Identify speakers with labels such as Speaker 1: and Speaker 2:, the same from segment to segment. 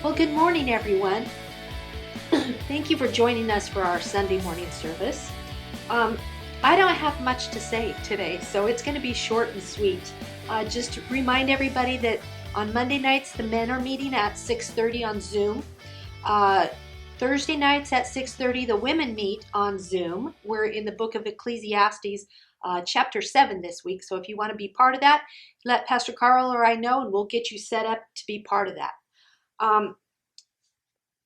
Speaker 1: Well, good morning, everyone. Thank you for joining us for our Sunday morning service. I don't have much to say today, so it's going to be short and sweet. Just to remind everybody that on Monday nights, the men are meeting at 6:30 on Zoom. Thursday nights at 6:30, the women meet on Zoom. We're in the book of Ecclesiastes, chapter 7 this week, so if you want to be part of that, let Pastor Carl or I know, and we'll get you set up to be part of that.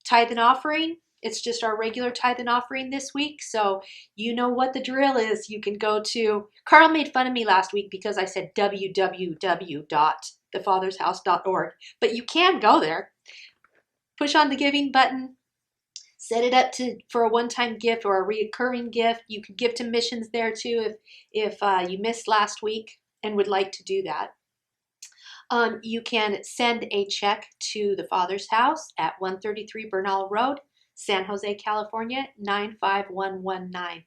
Speaker 1: Tithe and offering, it's just our regular tithe and offering this week, so you know what the drill is. You can go to, Carl made fun of me last week because I said www.thefathershouse.org, but you can go there, push on the giving button, set it up for a one-time gift or a recurring gift. You can give to missions there too if you missed last week and would like to do that. You can send a check to the Father's House at 133 Bernal Road, San Jose, California, 95119.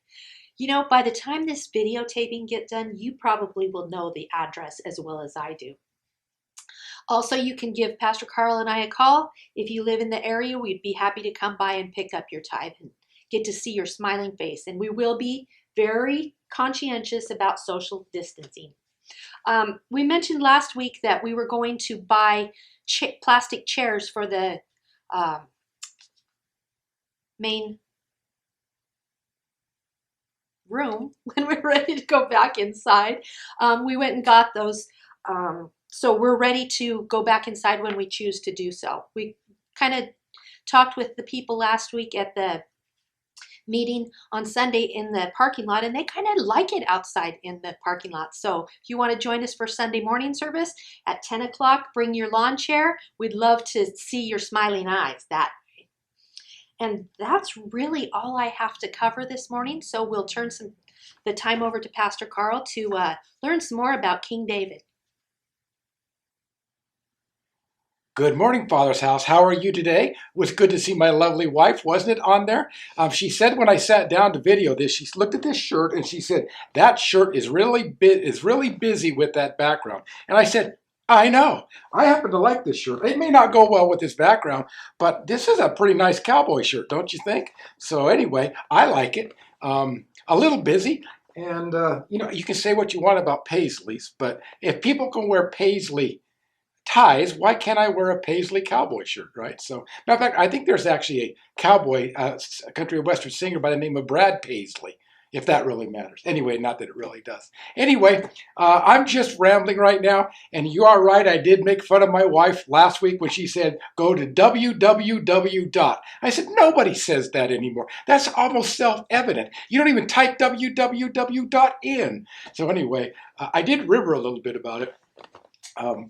Speaker 1: You know, by the time this videotaping gets done, you probably will know the address as well as I do. Also, you can give Pastor Carl and I a call. If you live in the area, we'd be happy to come by and pick up your tithe and get to see your smiling face. And we will be very conscientious about social distancing. We mentioned last week that we were going to buy plastic chairs for the main room when we were ready to go back inside. We went and got those. So we're ready to go back inside when we choose to do so. We kind of talked with the people last week at the meeting on Sunday in the parking lot, and they kind of like it outside in the parking lot. So if you want to join us for Sunday morning service at 10 o'clock, bring your lawn chair. We'd love to see your smiling eyes that way. And that's really all I have to cover this morning. So we'll turn the time over to Pastor Carl to learn some more about King David.
Speaker 2: Good morning, Father's House. How are you today? It was good to see my lovely wife, wasn't it, on there? She said when I sat down to video this, she looked at this shirt and she said, that shirt is really busy with that background. And I said, I know. I happen to like this shirt. It may not go well with this background, but this is a pretty nice cowboy shirt, don't you think? So anyway, I like it. A little busy. And, you can say what you want about Paisleys, but if people can wear Paisley ties, why can't I wear a Paisley cowboy shirt, right? So, matter of fact, I think there's actually a cowboy, country and western singer by the name of Brad Paisley, if that really matters. Anyway, not that it really does. Anyway, I'm just rambling right now, and you are right, I did make fun of my wife last week when she said, go to www. I said, nobody says that anymore. That's almost self-evident. You don't even type www. in. So anyway, I did rib her a little bit about it.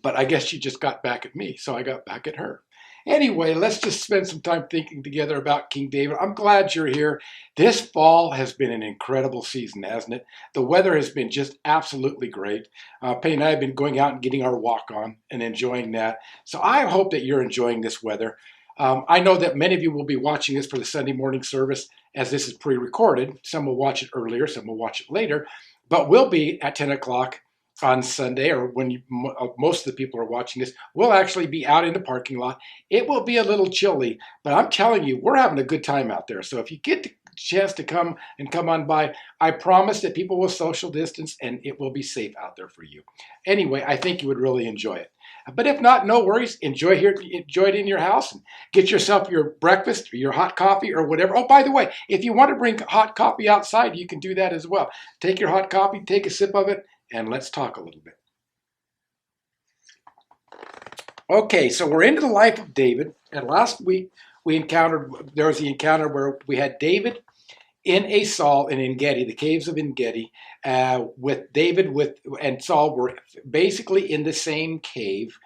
Speaker 2: But I guess she just got back at me, so I got back at her. Anyway, let's just spend some time thinking together about King David. I'm glad you're here. This fall has been an incredible season, hasn't it? The weather has been just absolutely great. Payne and I have been going out and getting our walk on and enjoying that. So I hope that you're enjoying this weather. I know that many of you will be watching this for the Sunday morning service as this is pre-recorded. Some will watch it earlier, some will watch it later, but we'll be at 10 o'clock on Sunday, or when most of the people are watching this, we'll actually be out in the parking lot. It will be a little chilly, but I'm telling you, we're having a good time out there. So if you get the chance to come on by, I promise that people will social distance and it will be safe out there for you. Anyway, I think you would really enjoy it. But if not, no worries. Enjoy it in your house and get yourself your breakfast or your hot coffee or whatever. Oh, by the way, if you want to bring hot coffee outside, you can do that as well. Take your hot coffee, take a sip of it, and let's talk a little bit. Okay, so we're into the life of David, and last week there was the encounter where we had David in a Saul in En-Gedi, the caves of En-Gedi, with David and Saul were basically in the same cave,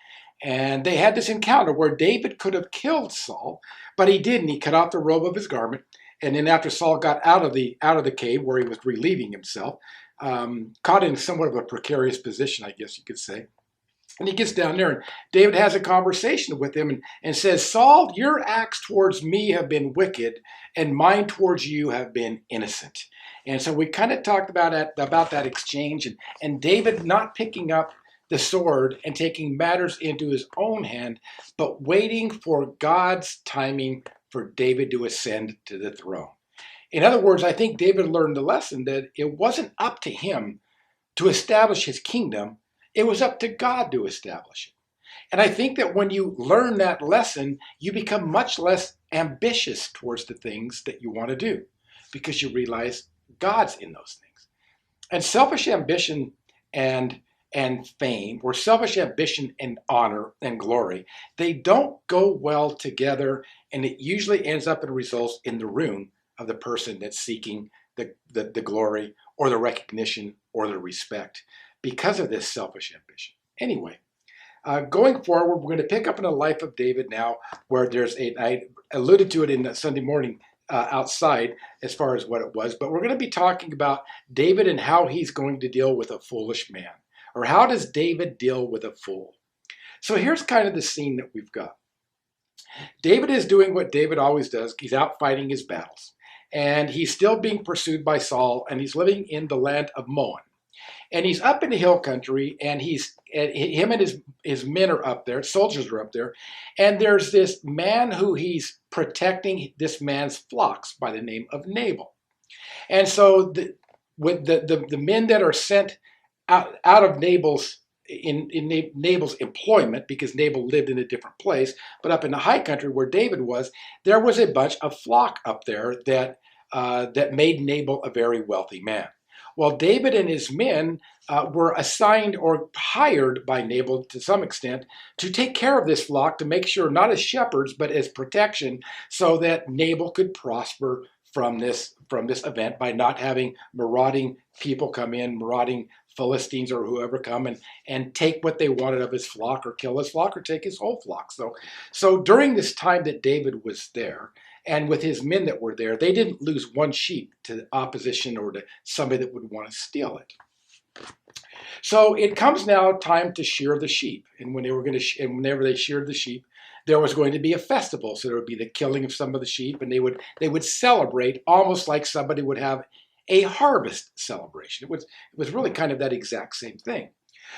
Speaker 2: and they had this encounter where David could have killed Saul, but he didn't. He cut off the robe of his garment, and then after Saul got out of the cave where he was relieving himself, caught in somewhat of a precarious position, I guess you could say. And he gets down there, and David has a conversation with him and says, Saul, your acts towards me have been wicked, and mine towards you have been innocent. And so we kind of talked about that exchange, and David not picking up the sword and taking matters into his own hand, but waiting for God's timing for David to ascend to the throne. In other words, I think David learned the lesson that it wasn't up to him to establish his kingdom, it was up to God to establish it. And I think that when you learn that lesson, you become much less ambitious towards the things that you want to do because you realize God's in those things. And selfish ambition and fame, or selfish ambition and honor and glory, they don't go well together, and it usually ends up in results in the ruin of the person that's seeking the glory or the recognition or the respect because of this selfish ambition. Anyway, going forward, we're going to pick up in the life of David now, where I alluded to it in Sunday morning outside as far as what it was, but we're going to be talking about David and how he's going to deal with a foolish man, or how does David deal with a fool? So here's kind of the scene that we've got. David is doing what David always does. He's out fighting his battles, and he's still being pursued by Saul, and he's living in the land of Moab. And he's up in the hill country, and him and his men are up there, soldiers are up there, and there's this man who he's protecting this man's flocks by the name of Nabal. And so the men that are sent out of Nabal's Nabal's employment, because Nabal lived in a different place, but up in the high country where David was, there was a bunch of flock up there that made Nabal a very wealthy man. Well, David and his men were assigned or hired by Nabal to some extent to take care of this flock, to make sure, not as shepherds, but as protection, so that Nabal could prosper from this event by not having marauding people come in, marauding Philistines or whoever come and take what they wanted of his flock, or kill his flock, or take his whole flock. So during this time that David was there, and with his men that were there, they didn't lose one sheep to opposition or to somebody that would want to steal it. So it comes now time to shear the sheep. And whenever they sheared the sheep, there was going to be a festival. So there would be the killing of some of the sheep, and they would celebrate almost like somebody would have a harvest celebration. It was really kind of that exact same thing.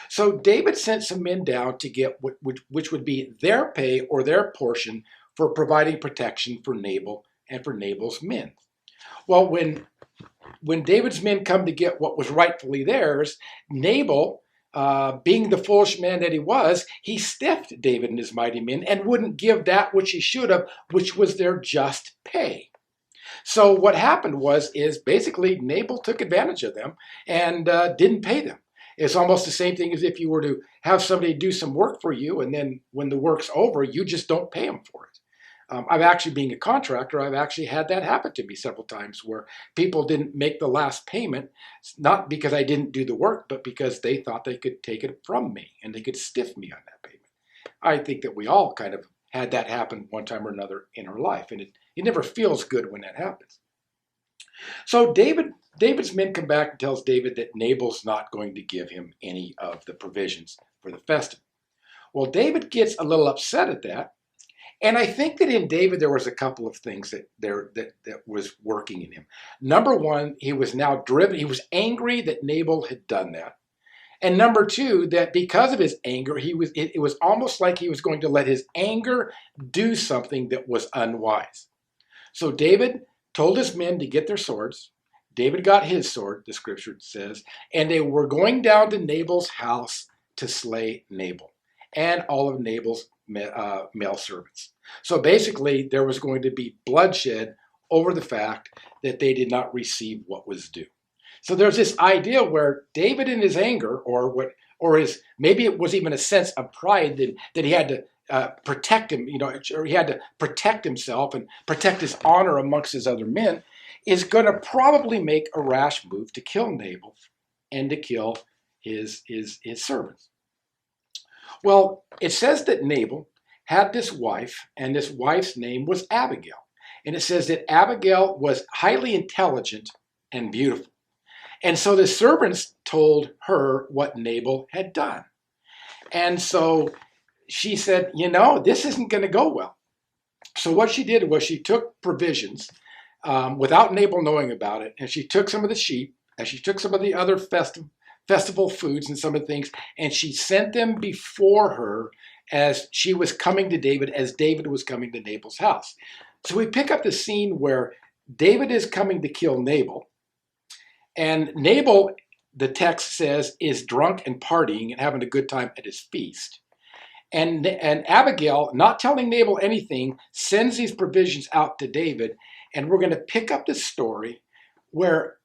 Speaker 2: So David sent some men down to get which would be their pay or their portion for providing protection for Nabal and for Nabal's men. Well, when David's men come to get what was rightfully theirs, Nabal, being the foolish man that he was, he stiffed David and his mighty men and wouldn't give that which he should have, which was their just pay. So what happened is basically Nabal took advantage of them and didn't pay them. It's almost the same thing as if you were to have somebody do some work for you, and then when the work's over, you just don't pay them for it. I've actually, being a contractor, I've actually had that happen to me several times, where people didn't make the last payment, not because I didn't do the work, but because they thought they could take it from me and they could stiff me on that payment. I think that we all kind of had that happen one time or another in our life, and it never feels good when that happens. So David's men come back and tells David that Nabal's not going to give him any of the provisions for the festival. Well, David gets a little upset at that. And I think that in David, there was a couple of things that was working in him. Number one, he was now driven. He was angry that Nabal had done that. And number two, that because of his anger, it was almost like he was going to let his anger do something that was unwise. So David told his men to get their swords. David got his sword, the scripture says, and they were going down to Nabal's house to slay Nabal and all of Nabal's male servants. So basically, there was going to be bloodshed over the fact that they did not receive what was due. So there's this idea where David, in his anger, maybe it was even a sense of pride that he had to protect him, or he had to protect himself and protect his honor amongst his other men, is going to probably make a rash move to kill Nabal and to kill his servants. Well, it says that Nabal had this wife, and this wife's name was Abigail. And it says that Abigail was highly intelligent and beautiful. And so the servants told her what Nabal had done. And so she said, this isn't going to go well. So what she did was she took provisions without Nabal knowing about it, and she took some of the sheep, and she took some of the other festival foods and some of the things, and she sent them before her as she was coming to David, as David was coming to Nabal's house. So we pick up the scene where David is coming to kill Nabal, and Nabal, the text says, is drunk and partying and having a good time at his feast. And Abigail, not telling Nabal anything, sends these provisions out to David. And we're going to pick up the story where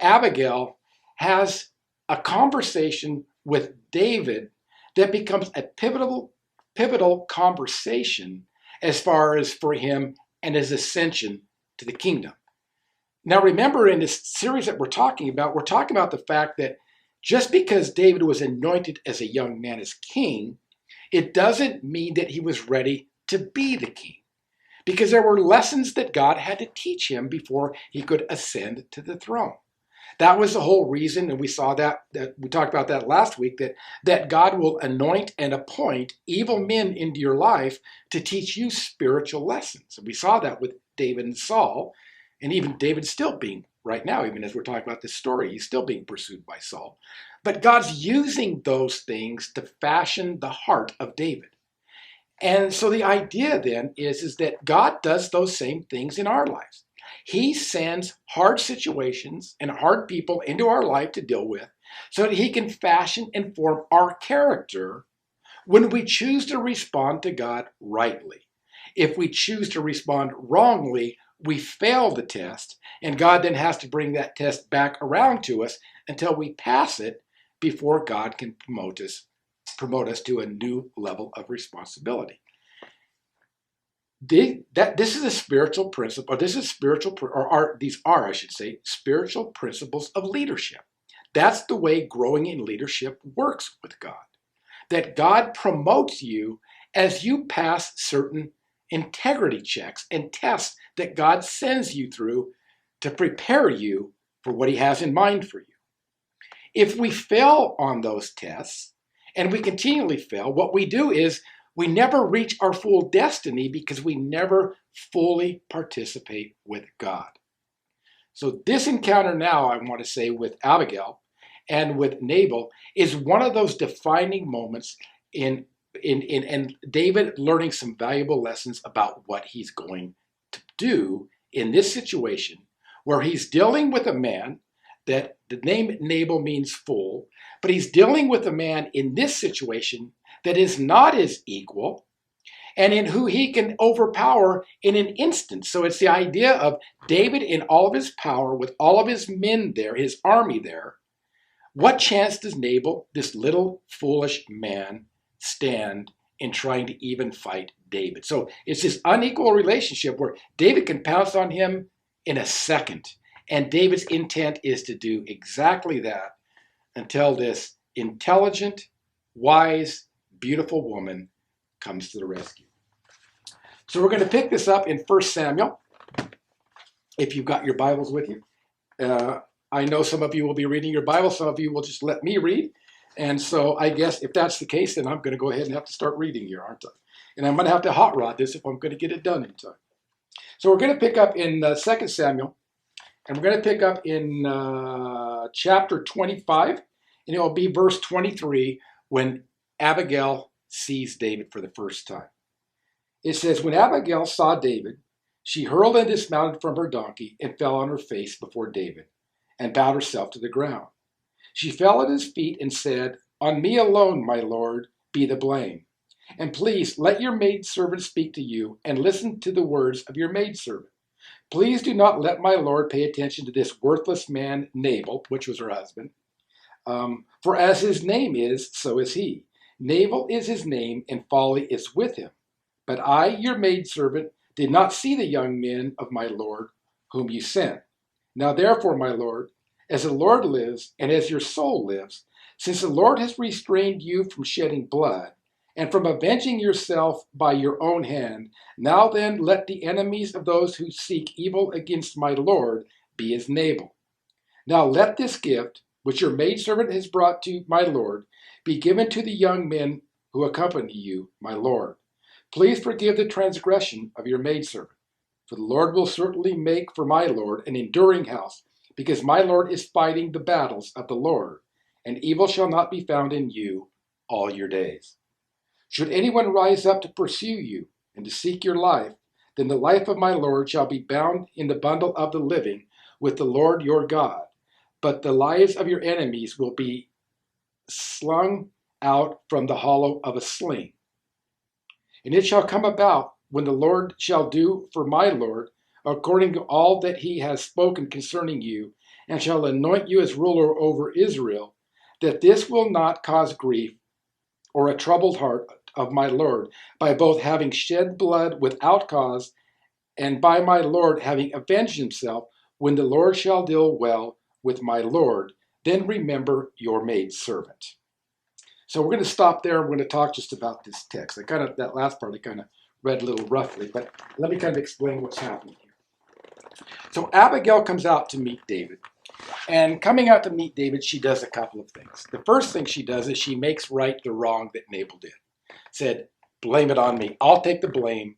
Speaker 2: Abigail has a conversation with David that becomes a pivotal conversation as far as for him and his ascension to the kingdom. Now, remember, in this series that we're talking about the fact that just because David was anointed as a young man as king, it doesn't mean that he was ready to be the king, because there were lessons that God had to teach him before he could ascend to the throne. That was the whole reason, and we saw that we talked about that last week, that God will anoint and appoint evil men into your life to teach you spiritual lessons. And we saw that with David and Saul, and even David's still being, right now, even as we're talking about this story, he's still being pursued by Saul. But God's using those things to fashion the heart of David. And so the idea then is that God does those same things in our lives. He sends hard situations and hard people into our life to deal with so that he can fashion and form our character when we choose to respond to God rightly. If we choose to respond wrongly, we fail the test, and God then has to bring that test back around to us until we pass it before God can promote us to a new level of responsibility. This is a spiritual principle, or this is spiritual, these are, I should say, spiritual principles of leadership. That's the way growing in leadership works with God. That God promotes you as you pass certain integrity checks and tests that God sends you through to prepare you for what he has in mind for you. If we fail on those tests, and we continually fail, what we do is we never reach our full destiny because we never fully participate with God. So this encounter now, I want to say, with Abigail and with Nabal is one of those defining moments in David learning some valuable lessons about what he's going to do in this situation where he's dealing with a man that the name Nabal means fool, but he's dealing with a man in this situation that is not his equal and in who he can overpower in an instant. So it's the idea of David in all of his power with all of his men there, his army there. What chance does Nabal, this little foolish man, stand in trying to even fight David? So it's this unequal relationship where David can pounce on him in a second. And David's intent is to do exactly that until this intelligent, wise, beautiful woman comes to the rescue. So we're going to pick this up in 1 Samuel, if you've got your Bibles with you. I know some of you will be reading your Bible. Some of you will just let me read. And so I guess if that's the case, then I'm going to go ahead and have to start reading here, aren't I? And I'm going to have to hot rod this if I'm going to get it done in time. So we're going to pick up in 2 Samuel, and we're going to pick up in chapter 25, and it will be verse 23 when Abigail sees David for the first time. It says, when Abigail saw David, she hurled and dismounted from her donkey and fell on her face before David and bowed herself to the ground. She fell at his feet and said, on me alone, my lord, be the blame. And please let your maidservant speak to you and listen to the words of your maidservant. Please do not let my lord pay attention to this worthless man, Nabal, which was her husband. For as his name is, so is he. Nabal is his name, and folly is with him. But I, your maidservant, did not see the young men of my lord, whom you sent. Now therefore, my lord, as the Lord lives, and as your soul lives, since the Lord has restrained you from shedding blood, and from avenging yourself by your own hand, now then let the enemies of those who seek evil against my lord be as Nabal. Now let this gift, which your maidservant has brought to my lord, be given to the young men who accompany you, my lord. Please forgive the transgression of your maidservant, for the Lord will certainly make for my lord an enduring house, because my lord is fighting the battles of the Lord, and evil shall not be found in you all your days. Should anyone rise up to pursue you and to seek your life, then the life of my Lord shall be bound in the bundle of the living with the Lord your God. But the lives of your enemies will be slung out from the hollow of a sling. And it shall come about when the Lord shall do for my Lord according to all that he has spoken concerning you, and shall anoint you as ruler over Israel, that this will not cause grief or a troubled heart of my Lord, by both having shed blood without cause, and by my Lord having avenged himself, when the Lord shall deal well with my Lord. Then remember your maidservant. So we're going to stop there. We're going to talk just about this text. That last part I kind of read a little roughly, but let me kind of explain what's happening here. So Abigail comes out to meet David. And coming out to meet David, she does a couple of things. The first thing she does is she makes right the wrong that Nabal did. Said, blame it on me. I'll take the blame.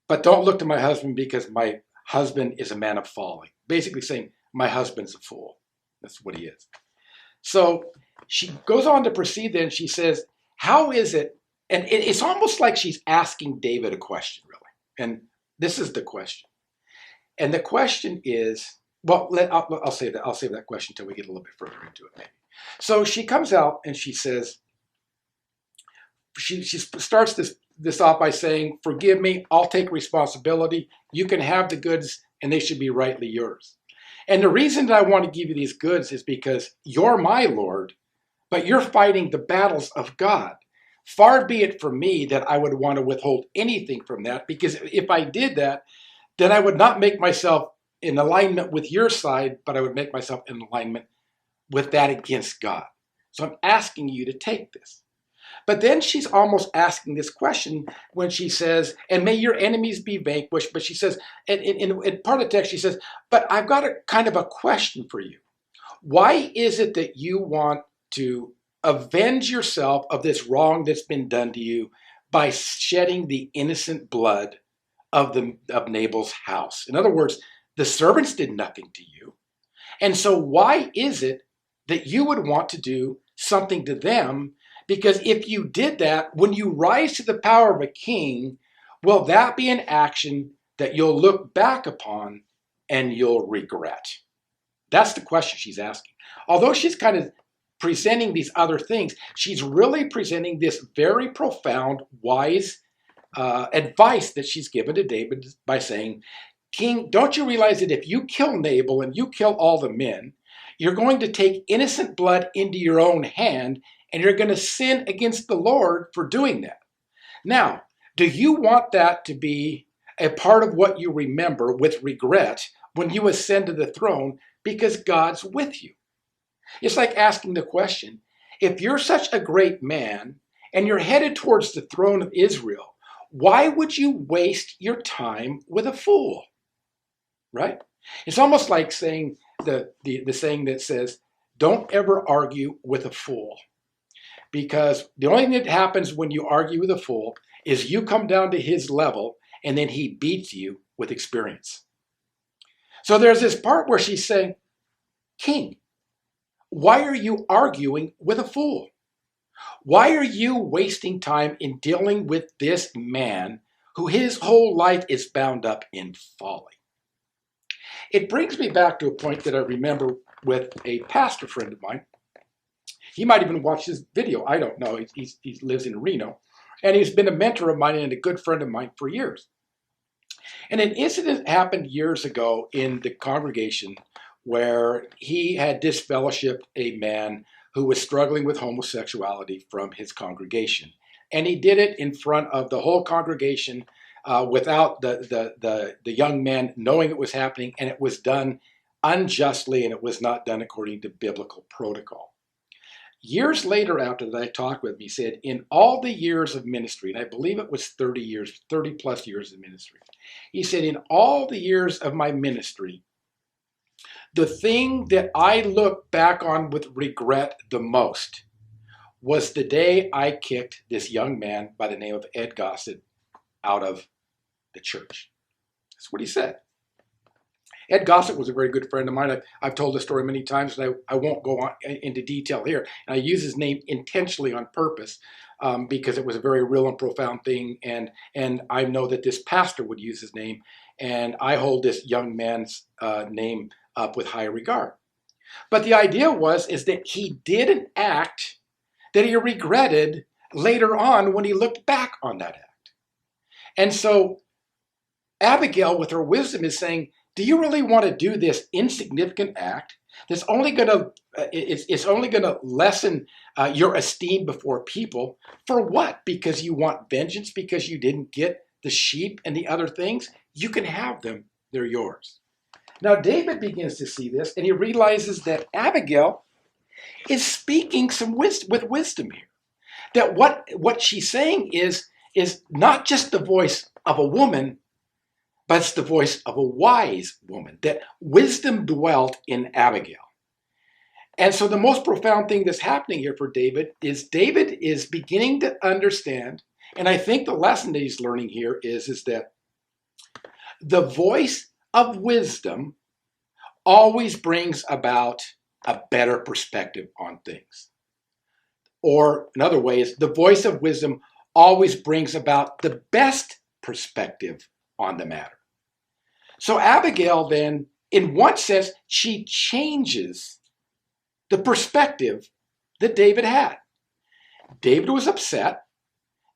Speaker 2: But don't look to my husband because my husband is a man of folly. Basically saying, my husband's a fool. That's what he is. So she goes on to proceed then. She says, how is it? And it's almost like she's asking David a question, really. And this is the question. And the question is, well, I'll save that. I'll save that question until we get a little bit further into it, maybe. So she comes out and she says, she starts this off by saying, forgive me, I'll take responsibility. You can have the goods and they should be rightly yours. And the reason that I want to give you these goods is because you're my Lord, but you're fighting the battles of God. Far be it from me that I would want to withhold anything from that, because if I did that, then I would not make myself in alignment with your side, but I would make myself in alignment with that against God. So I'm asking you to take this. But then she's almost asking this question when she says, and may your enemies be vanquished. But she says, in part of the text, she says, but I've got a kind of a question for you. Why is it that you want to avenge yourself of this wrong that's been done to you by shedding the innocent blood of Nabal's house? In other words, the servants did nothing to you. And so why is it that you would want to do something to them? Because if you did that, when you rise to the power of a king, will that be an action that you'll look back upon and you'll regret? That's the question she's asking. Although she's kind of presenting these other things, she's really presenting this very profound, wise advice that she's given to David by saying, King, don't you realize that if you kill Nabal and you kill all the men, you're going to take innocent blood into your own hand and you're going to sin against the Lord for doing that. Now, do you want that to be a part of what you remember with regret when you ascend to the throne because God's with you? It's like asking the question, if you're such a great man and you're headed towards the throne of Israel, why would you waste your time with a fool? Right? It's almost like saying the saying that says, don't ever argue with a fool. Because the only thing that happens when you argue with a fool is you come down to his level and then he beats you with experience. So there's this part where she's saying, King, why are you arguing with a fool? Why are you wasting time in dealing with this man who his whole life is bound up in folly? It brings me back to a point that I remember with a pastor friend of mine. He might even watch this video. I don't know. He lives in Reno. And he's been a mentor of mine and a good friend of mine for years. And an incident happened years ago in the congregation where he had disfellowshipped a man who was struggling with homosexuality from his congregation. And he did it in front of the whole congregation without the young man knowing it was happening. And it was done unjustly, and it was not done according to biblical protocol. Years later, after that, I talked with him, he said, in all the years of ministry, and I believe it was 30 years, 30 plus years of ministry, he said, in all the years of my ministry, the thing that I look back on with regret the most was the day I kicked this young man by the name of Ed Gossett out of the church. That's what he said. Ed Gossett was a very good friend of mine. I've told the story many times, and I won't go on into detail here. And I use his name intentionally on purpose because it was a very real and profound thing. And I know that this pastor would use his name, and I hold this young man's name up with high regard. But the idea is that he did an act that he regretted later on when he looked back on that act. And so Abigail, with her wisdom, is saying, do you really want to do this insignificant act that's only going to it's only going to lessen your esteem before people? For what? Because you want vengeance because you didn't get the sheep and the other things? You can have them. They're yours. Now David begins to see this, and he realizes that Abigail is speaking some wisdom here. That what she's saying is not just the voice of a woman, but it's the voice of a wise woman. That wisdom dwelt in Abigail. And so the most profound thing that's happening here for David is beginning to understand, and I think the lesson that he's learning here is that the voice of wisdom always brings about a better perspective on things. Or in other ways, the voice of wisdom always brings about the best perspective on the matter. So Abigail then, in one sense, she changes the perspective that David had. David was upset.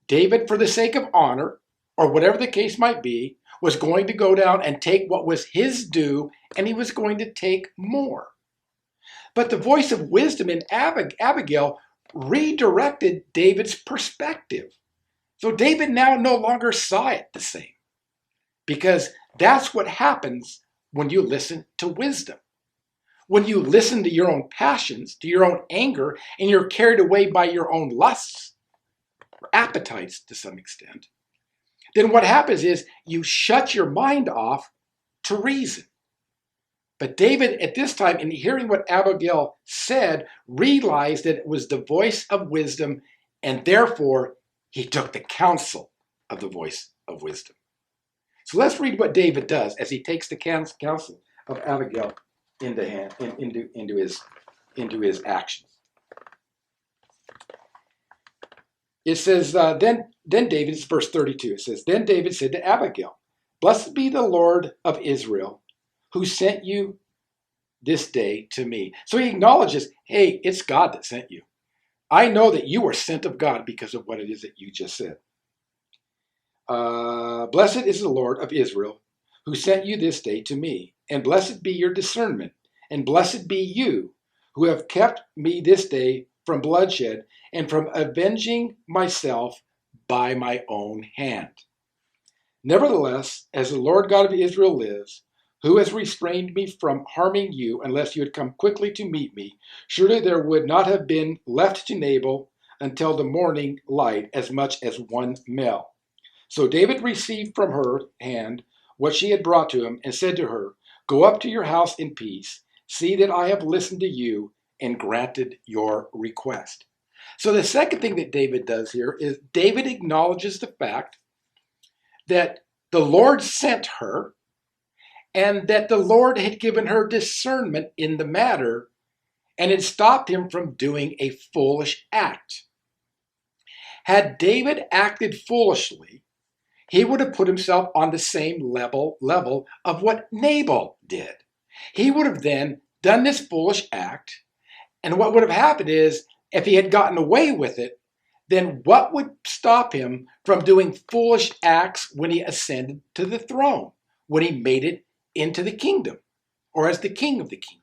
Speaker 2: David, for the sake of honor, or whatever the case might be, was going to go down and take what was his due, and he was going to take more. But the voice of wisdom in Abigail redirected David's perspective. So David now no longer saw it the same, because that's what happens when you listen to wisdom. When you listen to your own passions, to your own anger, and you're carried away by your own lusts, or appetites to some extent, then what happens is you shut your mind off to reason. But David, at this time, in hearing what Abigail said, realized that it was the voice of wisdom, and therefore he took the counsel of the voice of wisdom. So let's read what David does as he takes the counsel of Abigail into his actions. It says, then David, it's verse 32, it says, then David said to Abigail, blessed be the Lord of Israel, who sent you this day to me. So he acknowledges, hey, it's God that sent you. I know that you are sent of God because of what it is that you just said. Blessed is the Lord of Israel, who sent you this day to me. And blessed be your discernment. And blessed be you, who have kept me this day from bloodshed and from avenging myself by my own hand. Nevertheless, as the Lord God of Israel lives, who has restrained me from harming you unless you had come quickly to meet me, surely there would not have been left to Nabal until the morning light as much as one male. So David received from her hand what she had brought to him and said to her, go up to your house in peace. See that I have listened to you and granted your request. So the second thing that David does here is David acknowledges the fact that the Lord sent her and that the Lord had given her discernment in the matter and had stopped him from doing a foolish act. Had David acted foolishly, he would have put himself on the same level of what Nabal did. He would have then done this foolish act, and what would have happened is, if he had gotten away with it, then what would stop him from doing foolish acts when he ascended to the throne, when he made it into the kingdom, or as the king of the kingdom?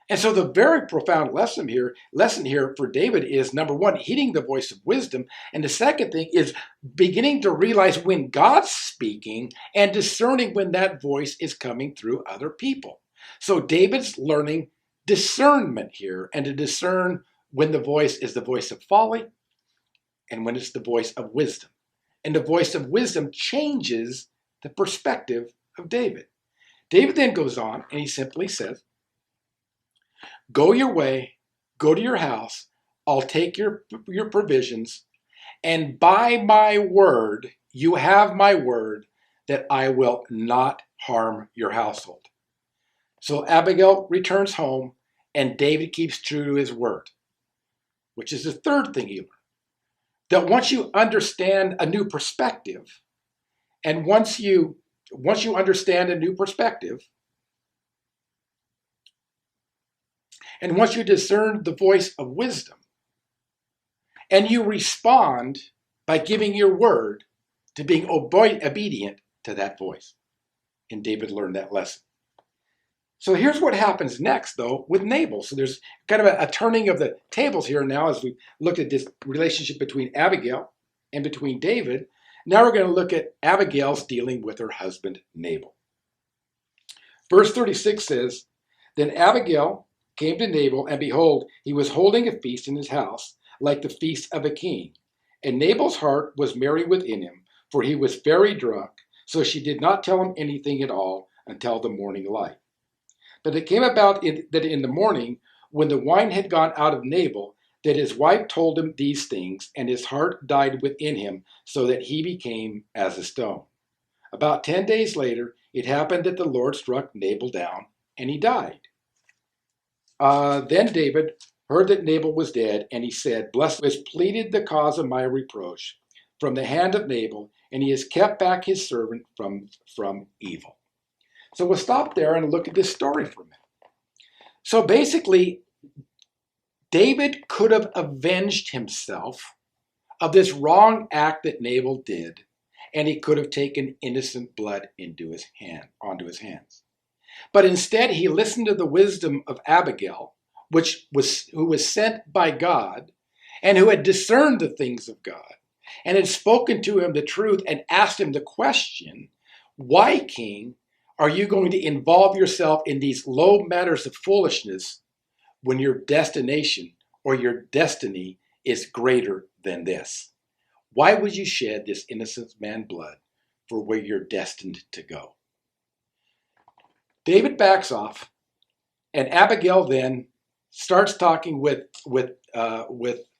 Speaker 2: And so the very profound lesson here for David is, number one, heeding the voice of wisdom. And the second thing is beginning to realize when God's speaking and discerning when that voice is coming through other people. So David's learning discernment here, and to discern when the voice is the voice of folly and when it's the voice of wisdom. And the voice of wisdom changes the perspective of David. David then goes on and he simply says, go your way, go to your house, I'll take your provisions, and by my word, you have my word that I will not harm your household. So Abigail returns home, and David keeps true to his word, which is the third thing you learn. That once you understand a new perspective, and once you understand a new perspective, and once you discern the voice of wisdom, and you respond by giving your word to being obedient to that voice. And David learned that lesson. So here's what happens next, though, with Nabal. So there's kind of a turning of the tables here now as we looked at this relationship between Abigail and between David. Now we're going to look at Abigail's dealing with her husband, Nabal. Verse 36 says, Then Abigail came to Nabal, and behold, he was holding a feast in his house, like the feast of a king. And Nabal's heart was merry within him, for he was very drunk, so she did not tell him anything at all until the morning light. But it came about that in the morning, when the wine had gone out of Nabal, that his wife told him these things, and his heart died within him, so that he became as a stone. About 10 days later, it happened that the Lord struck Nabal down, and he died. Then David heard that Nabal was dead, and he said, Blessed has pleaded the cause of my reproach from the hand of Nabal, and he has kept back his servant from evil. So we'll stop there and look at this story for a minute. So basically, David could have avenged himself of this wrong act that Nabal did, and he could have taken innocent blood onto his hands. But instead, he listened to the wisdom of Abigail, who was sent by God, and who had discerned the things of God, and had spoken to him the truth and asked him the question, Why, King, are you going to involve yourself in these low matters of foolishness when your destination or your destiny is greater than this? Why would you shed this innocent man's blood for where you're destined to go? David backs off, and Abigail then starts talking with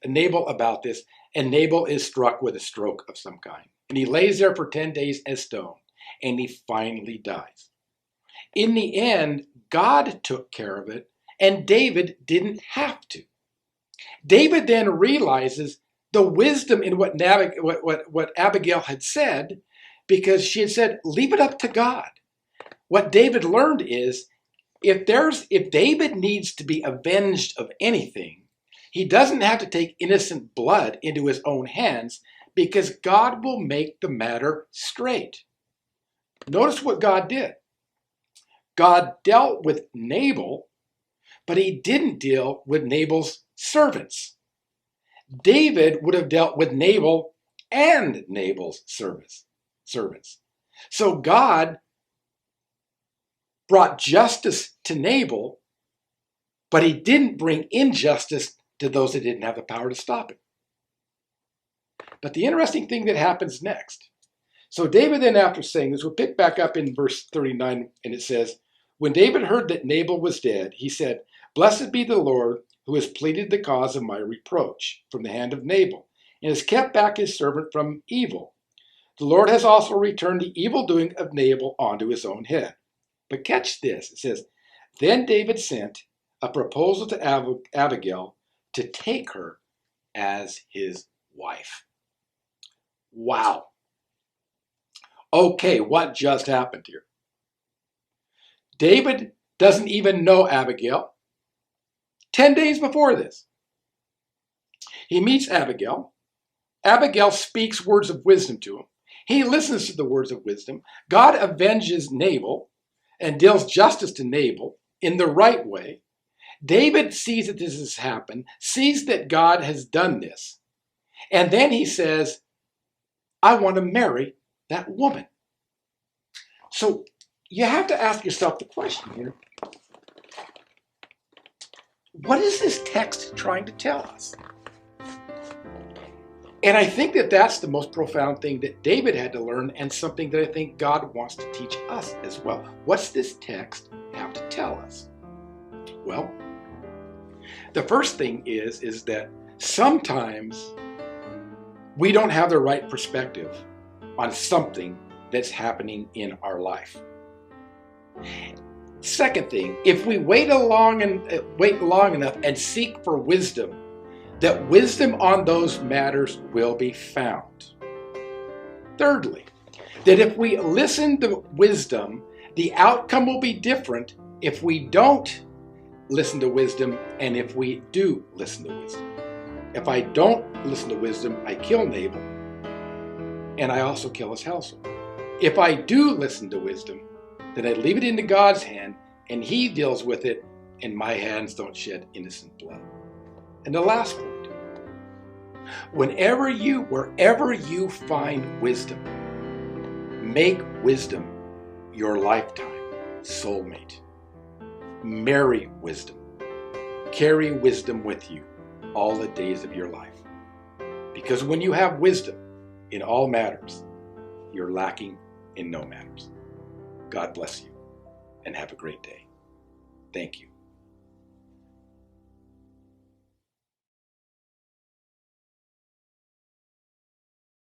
Speaker 2: Nabal about this, and Nabal is struck with a stroke of some kind. And he lays there for 10 days as stone, and he finally dies. In the end, God took care of it, and David didn't have to. David then realizes the wisdom in what Abigail had said, because she had said, leave it up to God. What David learned is, if David needs to be avenged of anything, he doesn't have to take innocent blood into his own hands, because God will make the matter straight. Notice what God did. God dealt with Nabal, but he didn't deal with Nabal's servants. David would have dealt with Nabal and Nabal's servants. So God brought justice to Nabal, but he didn't bring injustice to those that didn't have the power to stop it. But the interesting thing that happens next. So David then, after saying this, we'll pick back up in verse 39, and it says, When David heard that Nabal was dead, he said, Blessed be the Lord, who has pleaded the cause of my reproach from the hand of Nabal, and has kept back his servant from evil. The Lord has also returned the evil doing of Nabal onto his own head. But catch this, it says, Then David sent a proposal to Abigail to take her as his wife. Wow. Okay, what just happened here? David doesn't even know Abigail. 10 days before this, he meets Abigail. Abigail speaks words of wisdom to him. He listens to the words of wisdom. God avenges Nabal and deals justice to Nabal in the right way. David sees that this has happened, sees that God has done this, and then he says, I want to marry that woman. So you have to ask yourself the question here, what is this text trying to tell us? And I think that that's the most profound thing that David had to learn, and something that I think God wants to teach us as well. What's this text have to tell us? Well, the first thing is that sometimes we don't have the right perspective on something that's happening in our life. Second thing, if we wait long enough and seek for wisdom, that wisdom on those matters will be found. Thirdly, that if we listen to wisdom, the outcome will be different if we don't listen to wisdom and if we do listen to wisdom. If I don't listen to wisdom, I kill Nabal, and I also kill his household. If I do listen to wisdom, then I leave it into God's hand, and He deals with it, and my hands don't shed innocent blood. And the last point, wherever you find wisdom, make wisdom your lifetime soulmate. Marry wisdom. Carry wisdom with you all the days of your life. Because when you have wisdom in all matters, you're lacking in no matters. God bless you and have a great day. Thank you.